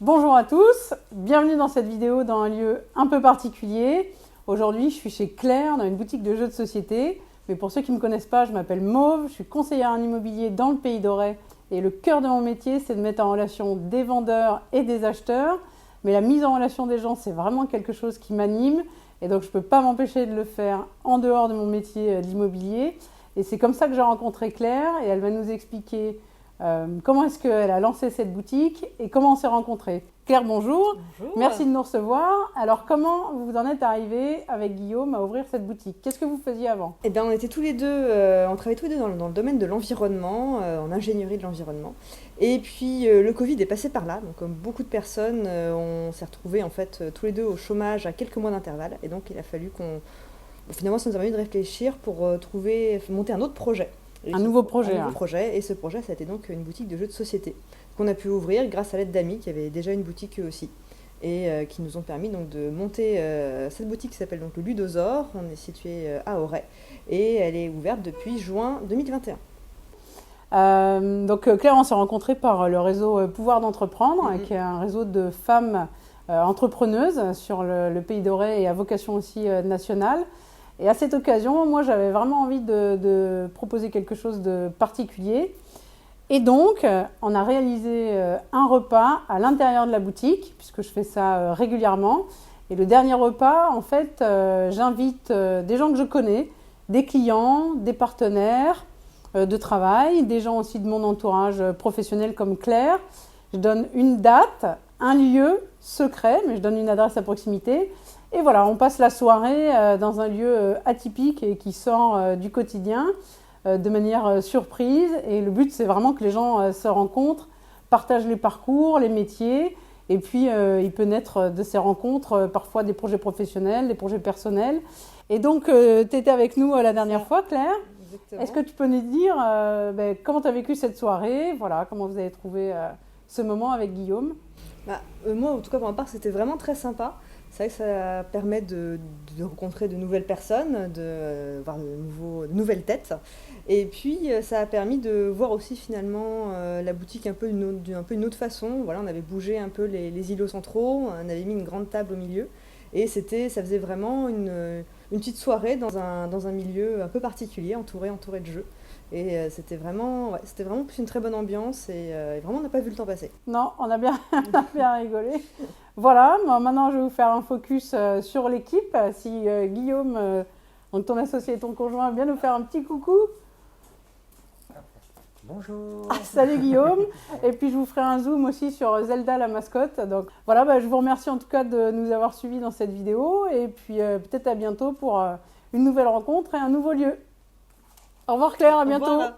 Bonjour à tous, bienvenue dans cette vidéo dans un lieu un peu particulier. Aujourd'hui, je suis chez Claire dans une boutique de jeux de société. Mais pour ceux qui ne me connaissent pas, je m'appelle Mauve, je suis conseillère en immobilier dans le Pays d'Auray. Et le cœur de mon métier, c'est de mettre en relation des vendeurs et des acheteurs. Mais la mise en relation des gens, c'est vraiment quelque chose qui m'anime. Et donc, je ne peux pas m'empêcher de le faire en dehors de mon métier de l'immobilier. Et c'est comme ça que j'ai rencontré Claire et elle va nous expliquer comment est-ce qu'elle a lancé cette boutique et comment on s'est rencontrés. Claire, bonjour. Bonjour. Merci de nous recevoir. Alors, comment vous en êtes arrivés avec Guillaume à ouvrir cette boutique? Qu'est-ce que vous faisiez avant? Eh bien, on était tous les deux, on travaillait tous les deux dans le domaine de l'environnement, en ingénierie de l'environnement. Et puis le Covid est passé par là, donc comme beaucoup de personnes, on s'est retrouvés en fait tous les deux au chômage à quelques mois d'intervalle. Et donc il a fallu finalement, ça nous a permis de réfléchir pour monter un autre projet. Un nouveau projet. Un nouveau projet. Et ce projet, ça a été donc une boutique de jeux de société qu'on a pu ouvrir grâce à l'aide d'amis qui avaient déjà une boutique eux aussi. Et qui nous ont permis donc de monter cette boutique qui s'appelle donc le Ludosaure. On est situé à Auray et elle est ouverte depuis juin 2021. Donc Claire, on s'est rencontrés par le réseau Pouvoir d'entreprendre, qui est un réseau de femmes entrepreneuses sur le Pays d'Auray et à vocation aussi nationale. Et à cette occasion, moi j'avais vraiment envie de proposer quelque chose de particulier. Et donc, on a réalisé un repas à l'intérieur de la boutique, puisque je fais ça régulièrement. Et le dernier repas, en fait, j'invite des gens que je connais, des clients, des partenaires de travail, des gens aussi de mon entourage professionnel comme Claire. Je donne une date, un lieu secret, mais je donne une adresse à proximité. Et voilà, on passe la soirée dans un lieu atypique et qui sort du quotidien, de manière surprise. Et le but, c'est vraiment que les gens se rencontrent, partagent les parcours, les métiers. Et puis, il peut naître de ces rencontres parfois des projets professionnels, des projets personnels. Et donc, tu étais avec nous la dernière fois, Claire. Exactement. Est-ce que tu peux nous dire comment tu as vécu cette soirée? Voilà, comment vous avez trouvé ce moment avec Guillaume? Moi, en tout cas, pour ma part, c'était vraiment très sympa. C'est vrai que ça permet de rencontrer de nouvelles personnes, de voir de nouvelles têtes. Et puis, ça a permis de voir aussi finalement la boutique un peu une autre façon. Voilà, on avait bougé un peu les îlots centraux, on avait mis une grande table au milieu. Et ça faisait vraiment une petite soirée dans un milieu un peu particulier, entouré de jeux. Et c'était vraiment plus une très bonne ambiance et vraiment on n'a pas vu le temps passer. Non, on a bien rigolé. Voilà, maintenant je vais vous faire un focus sur l'équipe. Si Guillaume, donc ton associé et ton conjoint, vient nous faire un petit coucou. Bonjour. Salut Guillaume. Et puis je vous ferai un zoom aussi sur Zelda la mascotte. Donc voilà, je vous remercie en tout cas de nous avoir suivis dans cette vidéo. Et puis peut-être à bientôt pour une nouvelle rencontre et un nouveau lieu. Au revoir Claire, à bientôt. Au revoir.